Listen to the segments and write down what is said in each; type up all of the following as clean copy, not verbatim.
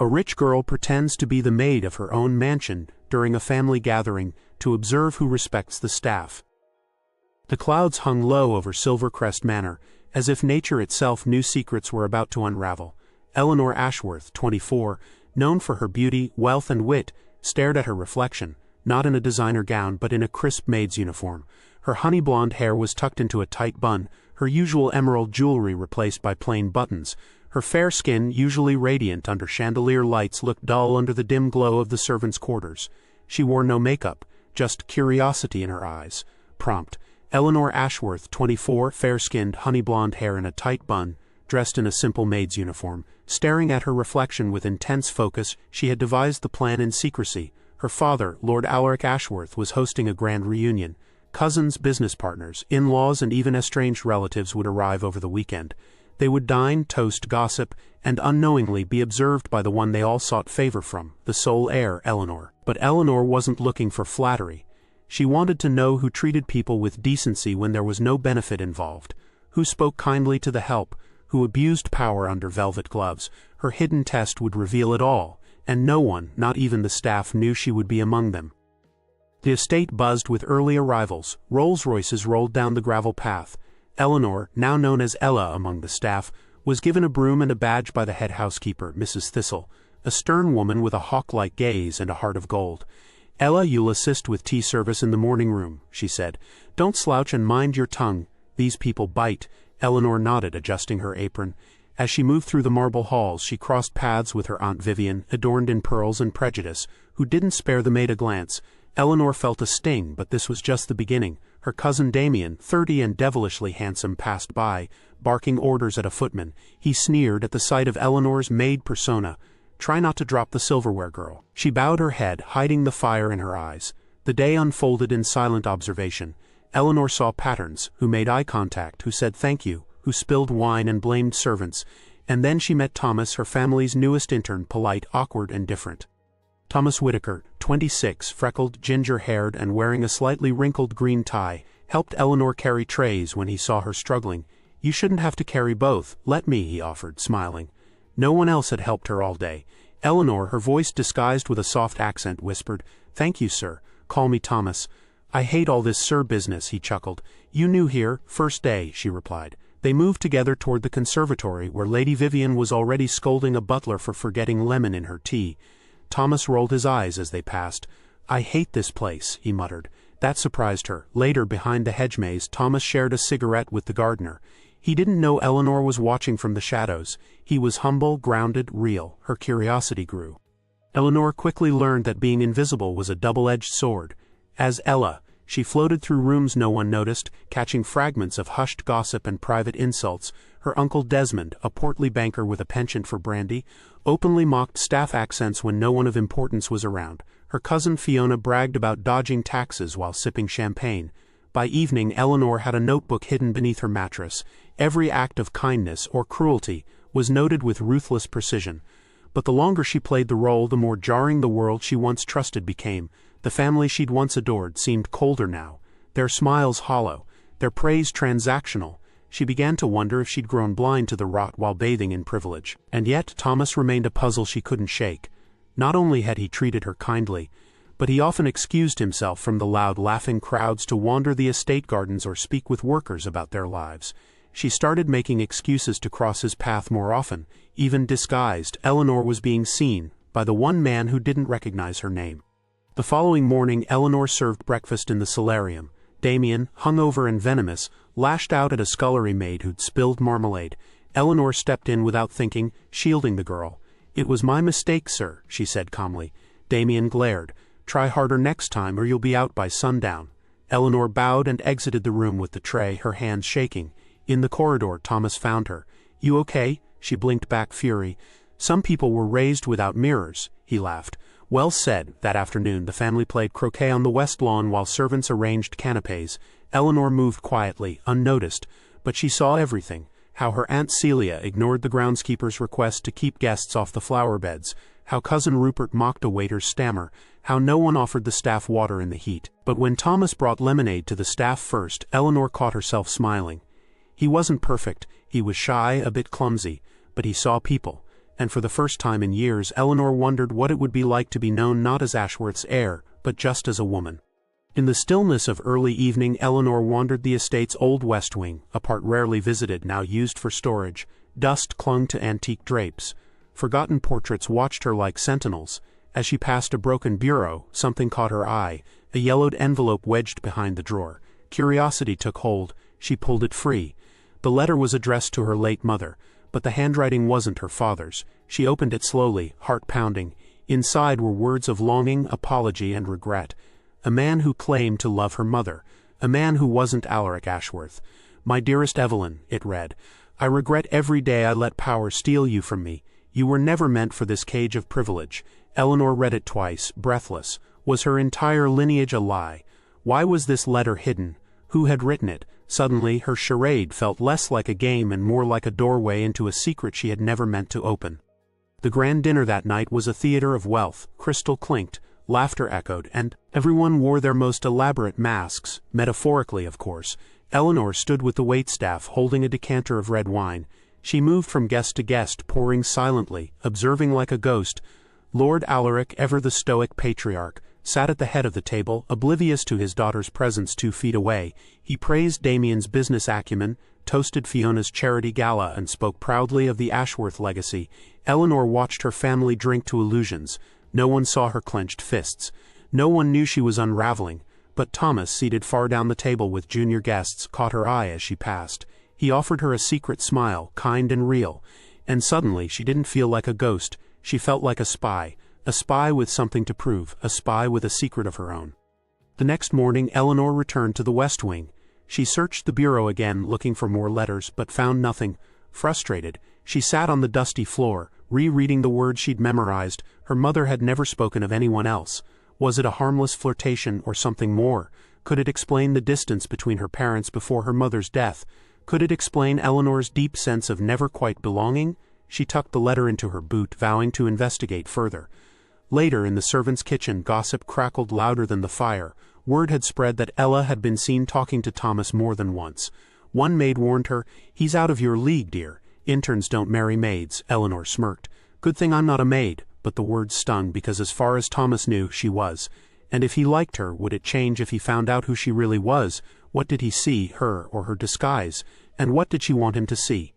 A rich girl pretends to be the maid of her own mansion during a family gathering to observe who respects the staff. The clouds hung low over Silvercrest Manor, as if nature itself knew secrets were about to unravel. Eleanor Ashworth, 24, known for her beauty, wealth and wit, stared at her reflection, not in a designer gown but in a crisp maid's uniform. Her honey blonde hair was tucked into a tight bun, her usual emerald jewelry replaced by plain buttons. Her fair skin, usually radiant under chandelier lights, looked dull under the dim glow of the servants' quarters. She wore no makeup, just curiosity in her eyes. Prompt. Eleanor Ashworth, 24, fair-skinned, honey-blonde hair in a tight bun, dressed in a simple maid's uniform. Staring at her reflection with intense focus, she had devised the plan in secrecy. Her father, Lord Alaric Ashworth, was hosting a grand reunion. Cousins, business partners, in-laws, and even estranged relatives would arrive over the weekend. They would dine, toast, gossip, and unknowingly be observed by the one they all sought favor from, the sole heir, Eleanor. But Eleanor wasn't looking for flattery. She wanted to know who treated people with decency when there was no benefit involved, who spoke kindly to the help, who abused power under velvet gloves. Her hidden test would reveal it all, and no one, not even the staff, knew she would be among them. The estate buzzed with early arrivals. Rolls-Royces rolled down the gravel path. Eleanor, now known as Ella among the staff, was given a broom and a badge by the head housekeeper, Mrs. Thistle, a stern woman with a hawk-like gaze and a heart of gold. "Ella, you'll assist with tea service in the morning room," she said. "Don't slouch and mind your tongue. These people bite." Eleanor nodded, adjusting her apron. As she moved through the marble halls, she crossed paths with her Aunt Vivian, adorned in pearls and prejudice, who didn't spare the maid a glance. Eleanor felt a sting, but this was just the beginning. Her cousin Damien, 30 and devilishly handsome, passed by, barking orders at a footman. He sneered at the sight of Eleanor's maid persona. "Try not to drop the silverware, girl." She bowed her head, hiding the fire in her eyes. The day unfolded in silent observation. Eleanor saw patterns, who made eye contact, who said thank you, who spilled wine and blamed servants. And then she met Thomas, her family's newest intern, polite, awkward, and different. Thomas Whitaker, 26, freckled, ginger-haired, and wearing a slightly wrinkled green tie, helped Eleanor carry trays when he saw her struggling. "You shouldn't have to carry both. Let me," he offered, smiling. No one else had helped her all day. Eleanor, her voice disguised with a soft accent, whispered, "Thank you, sir. Call me Thomas." "I hate all this sir business," he chuckled. "You new here, first day," she replied. They moved together toward the conservatory, where Lady Vivian was already scolding a butler for forgetting lemon in her tea. Thomas rolled his eyes as they passed. "I hate this place," he muttered. That surprised her. Later, behind the hedge maze, Thomas shared a cigarette with the gardener. He didn't know Eleanor was watching from the shadows. He was humble, grounded, real. Her curiosity grew. Eleanor quickly learned that being invisible was a double-edged sword. As Ella, she floated through rooms no one noticed, catching fragments of hushed gossip and private insults. Her uncle Desmond, a portly banker with a penchant for brandy, openly mocked staff accents when no one of importance was around. Her cousin Fiona bragged about dodging taxes while sipping champagne. By evening, Eleanor had a notebook hidden beneath her mattress. Every act of kindness or cruelty was noted with ruthless precision. But the longer she played the role, the more jarring the world she once trusted became. The family she'd once adored seemed colder now, their smiles hollow, their praise transactional. She began to wonder if she'd grown blind to the rot while bathing in privilege. And yet Thomas remained a puzzle she couldn't shake. Not only had he treated her kindly, but he often excused himself from the loud laughing crowds to wander the estate gardens or speak with workers about their lives. She started making excuses to cross his path more often, even disguised. Eleanor was being seen by the one man who didn't recognize her name. The following morning, Eleanor served breakfast in the solarium. Damien, hungover and venomous, lashed out at a scullery maid who'd spilled marmalade. Eleanor stepped in without thinking, shielding the girl. "It was my mistake, sir," she said calmly. Damien glared. "Try harder next time or you'll be out by sundown." Eleanor bowed and exited the room with the tray, her hands shaking. In the corridor, Thomas found her. "You okay?" She blinked back fury. "Some people were raised without mirrors," he laughed. Well said. That afternoon, the family played croquet on the west lawn while servants arranged canapes. Eleanor moved quietly, unnoticed, but she saw everything. How her Aunt Celia ignored the groundskeeper's request to keep guests off the flower beds. How Cousin Rupert mocked a waiter's stammer. How no one offered the staff water in the heat. But when Thomas brought lemonade to the staff first, Eleanor caught herself smiling. He wasn't perfect. He was shy, a bit clumsy, but he saw people. and for the first time in years Eleanor wondered what it would be like to be known not as Ashworth's heir, but just as a woman. In the stillness of early evening Eleanor wandered the estate's old west wing, a part rarely visited now used for storage. Dust clung to antique drapes. Forgotten portraits watched her like sentinels. As she passed a broken bureau, something caught her eye, a yellowed envelope wedged behind the drawer. Curiosity took hold. She pulled it free. The letter was addressed to her late mother, but the handwriting wasn't her father's. She opened it slowly, heart pounding. Inside were words of longing, apology, and regret. A man who claimed to love her mother. A man who wasn't Alaric Ashworth. "My dearest Evelyn," it read, "I regret every day I let power steal you from me. You were never meant for this cage of privilege." Eleanor read it twice, breathless. Was her entire lineage a lie? Why was this letter hidden? Who had written it? Suddenly, her charade felt less like a game and more like a doorway into a secret she had never meant to open. The grand dinner that night was a theater of wealth. Crystal clinked, laughter echoed, and everyone wore their most elaborate masks, metaphorically, of course. Eleanor stood with the waitstaff, holding a decanter of red wine. She moved from guest to guest, pouring silently, observing like a ghost. Lord Alaric, ever the stoic patriarch, sat at the head of the table, oblivious to his daughter's presence 2 feet away. He praised Damien's business acumen, toasted Fiona's charity gala, and spoke proudly of the Ashworth legacy. Eleanor watched her family drink to illusions. No one saw her clenched fists. No one knew she was unraveling. But Thomas, seated far down the table with junior guests, caught her eye as she passed. He offered her a secret smile, kind and real. And suddenly she didn't feel like a ghost. She felt like a spy with something to prove, a spy with a secret of her own. The next morning Eleanor returned to the West Wing. She searched the bureau again, looking for more letters, but found nothing. Frustrated, she sat on the dusty floor, rereading the words she'd memorized. Her mother had never spoken of anyone else. Was it a harmless flirtation or something more? Could it explain the distance between her parents before her mother's death? Could it explain Eleanor's deep sense of never quite belonging? She tucked the letter into her boot, vowing to investigate further. Later, in the servants' kitchen, gossip crackled louder than the fire. Word had spread that Ella had been seen talking to Thomas more than once. One maid warned her, "He's out of your league, dear. Interns don't marry maids." Eleanor smirked. "Good thing I'm not a maid," but the words stung because as far as Thomas knew, she was. And if he liked her, would it change if he found out who she really was? What did he see, her or her disguise? And what did she want him to see?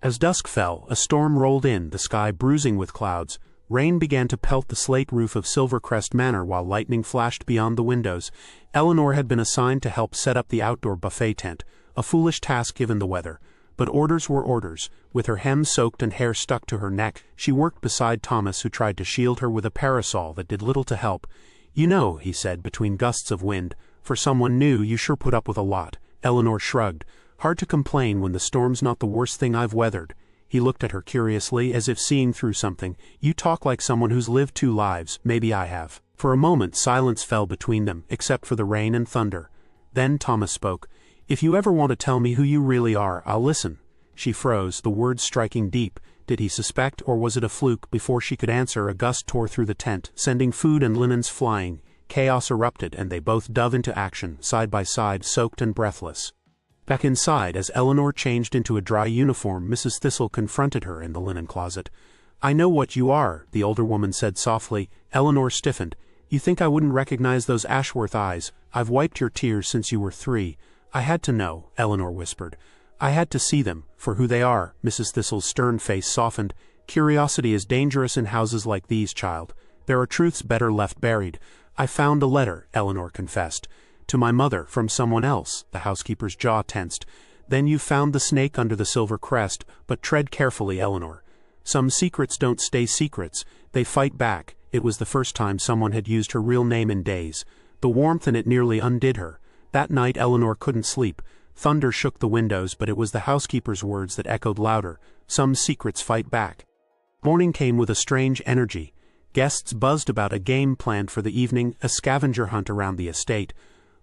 As dusk fell, a storm rolled in, the sky bruising with clouds. Rain began to pelt the slate roof of Silvercrest Manor while lightning flashed beyond the windows. Eleanor had been assigned to help set up the outdoor buffet tent, a foolish task given the weather. But orders were orders. With her hem soaked and hair stuck to her neck, she worked beside Thomas, who tried to shield her with a parasol that did little to help. "You know," he said between gusts of wind, "for someone new you sure put up with a lot." Eleanor shrugged. "Hard to complain when the storm's not the worst thing I've weathered." He looked at her curiously, as if seeing through something. "You talk like someone who's lived 2 lives. Maybe I have." For a moment silence fell between them, except for the rain and thunder. Then Thomas spoke. "If you ever want to tell me who you really are, I'll listen." She froze, the words striking deep. Did he suspect, or was it a fluke? Before she could answer, a gust tore through the tent, sending food and linens flying. Chaos erupted, and they both dove into action, side by side, soaked and breathless. Back inside, as Eleanor changed into a dry uniform, Mrs. Thistle confronted her in the linen closet. "I know what you are," the older woman said softly. Eleanor stiffened. "You think I wouldn't recognize those Ashworth eyes? I've wiped your tears since you were 3. I had to know," Eleanor whispered. "I had to see them, for who they are." Mrs. Thistle's stern face softened. "Curiosity is dangerous in houses like these, child. There are truths better left buried." "I found a letter," Eleanor confessed. "To my mother, from someone else." The housekeeper's jaw tensed. "Then you found the snake under the silver crest, but tread carefully, Eleanor. Some secrets don't stay secrets. They fight back." It was the first time someone had used her real name in days. The warmth in it nearly undid her. That night Eleanor couldn't sleep. Thunder shook the windows, but it was the housekeeper's words that echoed louder. Some secrets fight back. Morning came with a strange energy. Guests buzzed about a game planned for the evening, a scavenger hunt around the estate.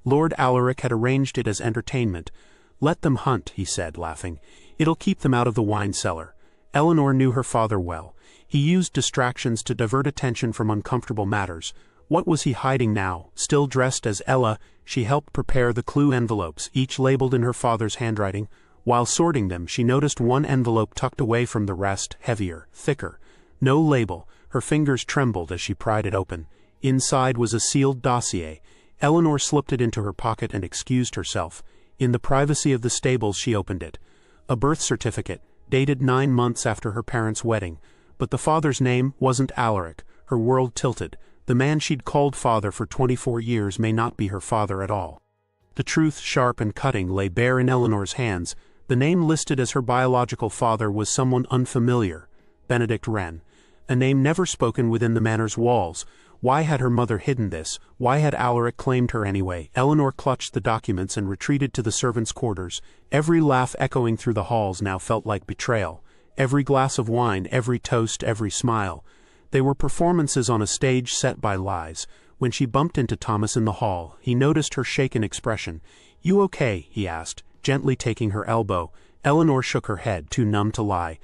Lord Alaric had arranged it as entertainment. "Let them hunt," he said, laughing. "It'll keep them out of the wine cellar." Eleanor knew her father well. He used distractions to divert attention from uncomfortable matters. What was he hiding now? Still dressed as Ella, she helped prepare the clue envelopes, each labeled in her father's handwriting. While sorting them, she noticed one envelope tucked away from the rest, heavier, thicker. No label. Her fingers trembled as she pried it open. Inside was a sealed dossier. Eleanor slipped it into her pocket and excused herself. In the privacy of the stables she opened it. A birth certificate, dated 9 months after her parents' wedding. But the father's name wasn't Alaric. Her world tilted. The man she'd called father for 24 years may not be her father at all. The truth, sharp and cutting, lay bare in Eleanor's hands. The name listed as her biological father was someone unfamiliar. Benedict Wren. A name never spoken within the manor's walls. Why had her mother hidden this? Why had Alaric claimed her anyway? Eleanor clutched the documents and retreated to the servants' quarters. Every laugh echoing through the halls now felt like betrayal. Every glass of wine, every toast, every smile. They were performances on a stage set by lies. When she bumped into Thomas in the hall, he noticed her shaken expression. "You okay?" he asked, gently taking her elbow. Eleanor shook her head, too numb to lie.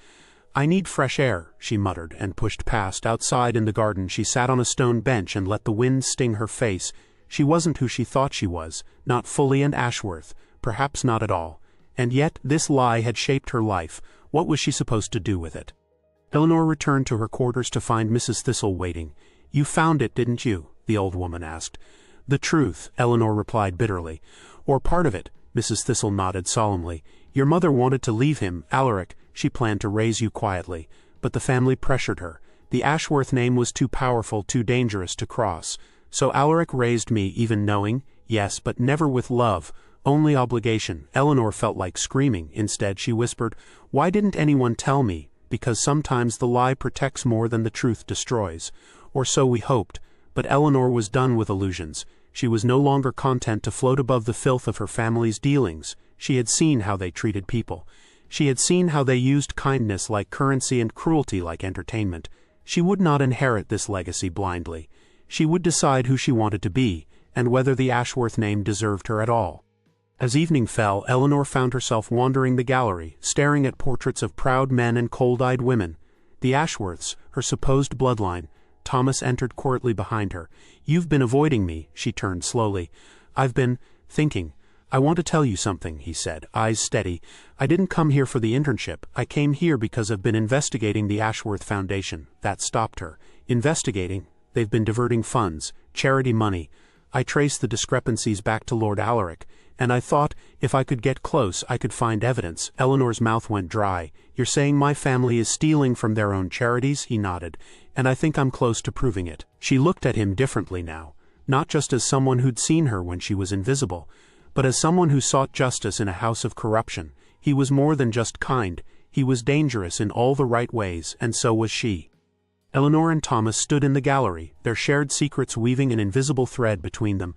"I need fresh air," she muttered, and pushed past. Outside in the garden she sat on a stone bench and let the wind sting her face. She wasn't who she thought she was, not fully an Ashworth, perhaps not at all. And yet this lie had shaped her life. What was she supposed to do with it? Eleanor returned to her quarters to find Mrs. Thistle waiting. "You found it, didn't you?" the old woman asked. "The truth," Eleanor replied bitterly. "Or part of it," Mrs. Thistle nodded solemnly. "Your mother wanted to leave him, Alaric. She planned to raise you quietly. But the family pressured her. The Ashworth name was too powerful, too dangerous to cross. So Alaric raised me, even knowing, yes, but never with love, only obligation." Eleanor felt like screaming. Instead, she whispered, "Why didn't anyone tell me? Because sometimes the lie protects more than the truth destroys." Or so we hoped. But Eleanor was done with illusions. She was no longer content to float above the filth of her family's dealings. She had seen how they treated people. She had seen how they used kindness like currency and cruelty like entertainment. She would not inherit this legacy blindly. She would decide who she wanted to be, and whether the Ashworth name deserved her at all. As evening fell, Eleanor found herself wandering the gallery, staring at portraits of proud men and cold-eyed women. The Ashworths, her supposed bloodline. Thomas entered quietly behind her. "You've been avoiding me," she turned slowly. "I've been thinking. I want to tell you something," he said, eyes steady. "I didn't come here for the internship. I came here because I've been investigating the Ashworth Foundation." That stopped her. "Investigating? They've been diverting funds, charity money. I traced the discrepancies back to Lord Alaric, and I thought, if I could get close, I could find evidence." Eleanor's mouth went dry. "You're saying my family is stealing from their own charities?" He nodded. "And I think I'm close to proving it." She looked at him differently now, not just as someone who'd seen her when she was invisible, but as someone who sought justice in a house of corruption. He was more than just kind. He was dangerous in all the right ways, and so was she. Eleanor and Thomas stood in the gallery, their shared secrets weaving an invisible thread between them.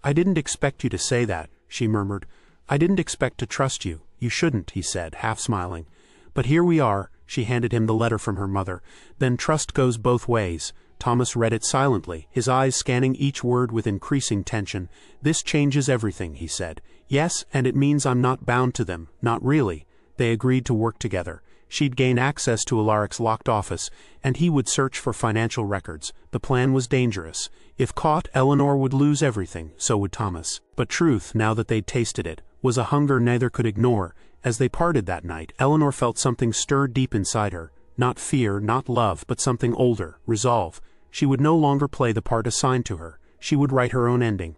"I didn't expect you to say that," she murmured. "I didn't expect to trust you." "You shouldn't," he said, half smiling. "But here we are." She handed him the letter from her mother. "Then trust goes both ways." Thomas read it silently, his eyes scanning each word with increasing tension. "This changes everything," he said. "Yes, and it means I'm not bound to them, not really." They agreed to work together. She'd gain access to Alaric's locked office, and he would search for financial records. The plan was dangerous. If caught, Eleanor would lose everything, so would Thomas. But truth, now that they'd tasted it, was a hunger neither could ignore. As they parted that night, Eleanor felt something stir deep inside her. Not fear, not love, but something older, resolve. She would no longer play the part assigned to her. She would write her own ending.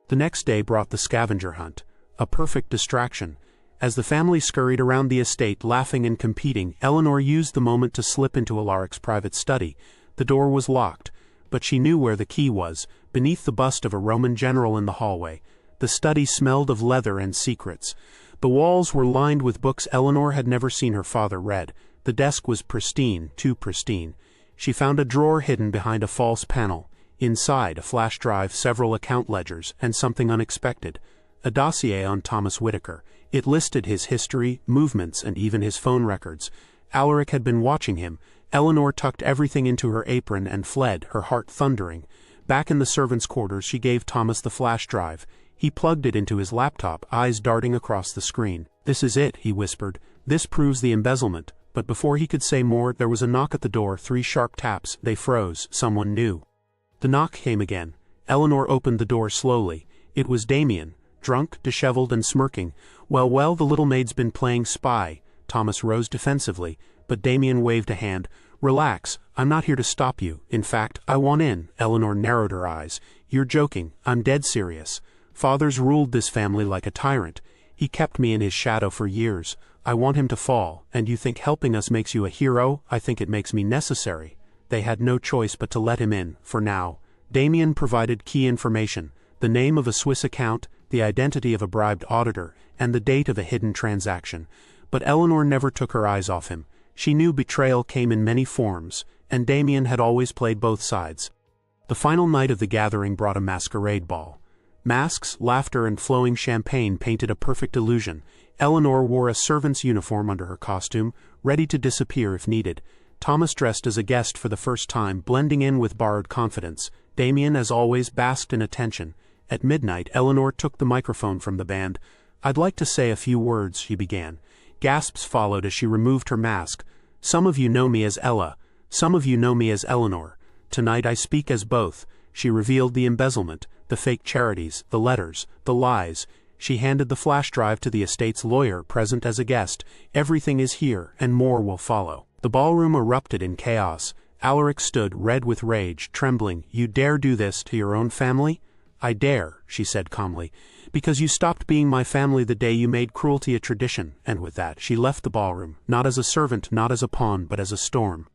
The next day brought the scavenger hunt. A perfect distraction. As the family scurried around the estate, laughing and competing, Eleanor used the moment to slip into Alaric's private study. The door was locked, but she knew where the key was, beneath the bust of a Roman general in the hallway. The study smelled of leather and secrets. The walls were lined with books Eleanor had never seen her father read. The desk was pristine, too pristine. She found a drawer hidden behind a false panel. Inside, a flash drive, several account ledgers, and something unexpected. A dossier on Thomas Whitaker. It listed his history, movements, and even his phone records. Alaric had been watching him. Eleanor tucked everything into her apron and fled, her heart thundering. Back in the servants' quarters, she gave Thomas the flash drive. He plugged it into his laptop, eyes darting across the screen. "This is it," he whispered. "This proves the embezzlement." But before he could say more, there was a knock at the door, 3 sharp taps. They froze. Someone new. The knock came again. Eleanor opened the door slowly. It was Damien, drunk, disheveled, and smirking. Well, the little maid's been playing spy." Thomas rose defensively, but Damien waved a hand. Relax, I'm not here to stop you. In fact, I want in. Eleanor narrowed her eyes. You're joking, I'm dead serious. Father's ruled this family like a tyrant. He kept me in his shadow for years. I want him to fall, and you think helping us makes you a hero? I think it makes me necessary. They had no choice but to let him in, for now. Damien provided key information, the name of a Swiss account, the identity of a bribed auditor, and the date of a hidden transaction. But Eleanor never took her eyes off him. She knew betrayal came in many forms, and Damien had always played both sides. The final night of the gathering brought a masquerade ball. Masks, laughter, and flowing champagne painted a perfect illusion. Eleanor wore a servant's uniform under her costume, ready to disappear if needed. Thomas dressed as a guest for the first time, blending in with borrowed confidence. Damien, as always, basked in attention. At midnight, Eleanor took the microphone from the band. "I'd like to say a few words," she began. Gasps followed as she removed her mask. "Some of you know me as Ella. Some of you know me as Eleanor. Tonight I speak as both." She revealed the embezzlement, the fake charities, the letters, the lies. She handed the flash drive to the estate's lawyer, present as a guest. "Everything is here, and more will follow." The ballroom erupted in chaos. Alaric stood, red with rage, trembling. "You dare do this to your own family?" "I dare," she said calmly, "because you stopped being my family the day you made cruelty a tradition." And with that, she left the ballroom, not as a servant, not as a pawn, but as a storm.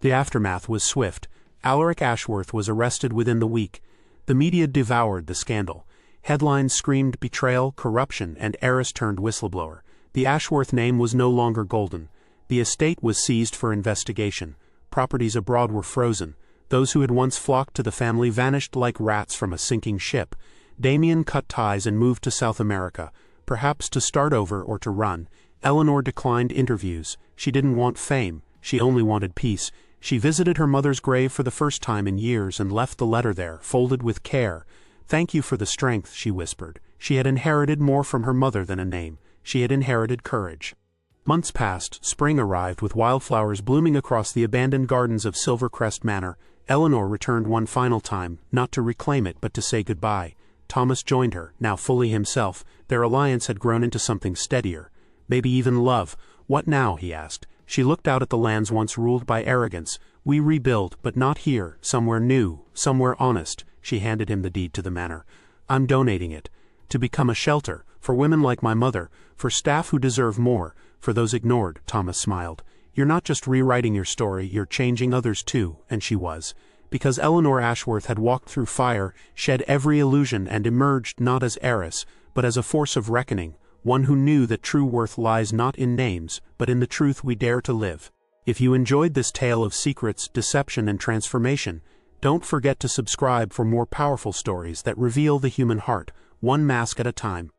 The aftermath was swift. Alaric Ashworth was arrested within the week. The media devoured the scandal. Headlines screamed betrayal, corruption, and heiress turned whistleblower. The Ashworth name was no longer golden. The estate was seized for investigation. Properties abroad were frozen. Those who had once flocked to the family vanished like rats from a sinking ship. Damien cut ties and moved to South America, perhaps to start over or to run. Eleanor declined interviews. She didn't want fame. She only wanted peace. She visited her mother's grave for the first time in years and left the letter there, folded with care. "Thank you for the strength," she whispered. She had inherited more from her mother than a name. She had inherited courage. Months passed. Spring arrived with wildflowers blooming across the abandoned gardens of Silvercrest Manor. Eleanor returned one final time, not to reclaim it but to say goodbye. Thomas joined her, now fully himself. Their alliance had grown into something steadier. Maybe even love. "What now?" he asked. She looked out at the lands once ruled by arrogance. "We rebuild, but not here, somewhere new, somewhere honest." She handed him the deed to the manor. "I'm donating it. To become a shelter, for women like my mother, for staff who deserve more, for those ignored." Thomas smiled. "You're not just rewriting your story, you're changing others too," and she was. Because Eleanor Ashworth had walked through fire, shed every illusion, and emerged not as heiress, but as a force of reckoning, one who knew that true worth lies not in names, but in the truth we dare to live. If you enjoyed this tale of secrets, deception, and transformation, don't forget to subscribe for more powerful stories that reveal the human heart, one mask at a time.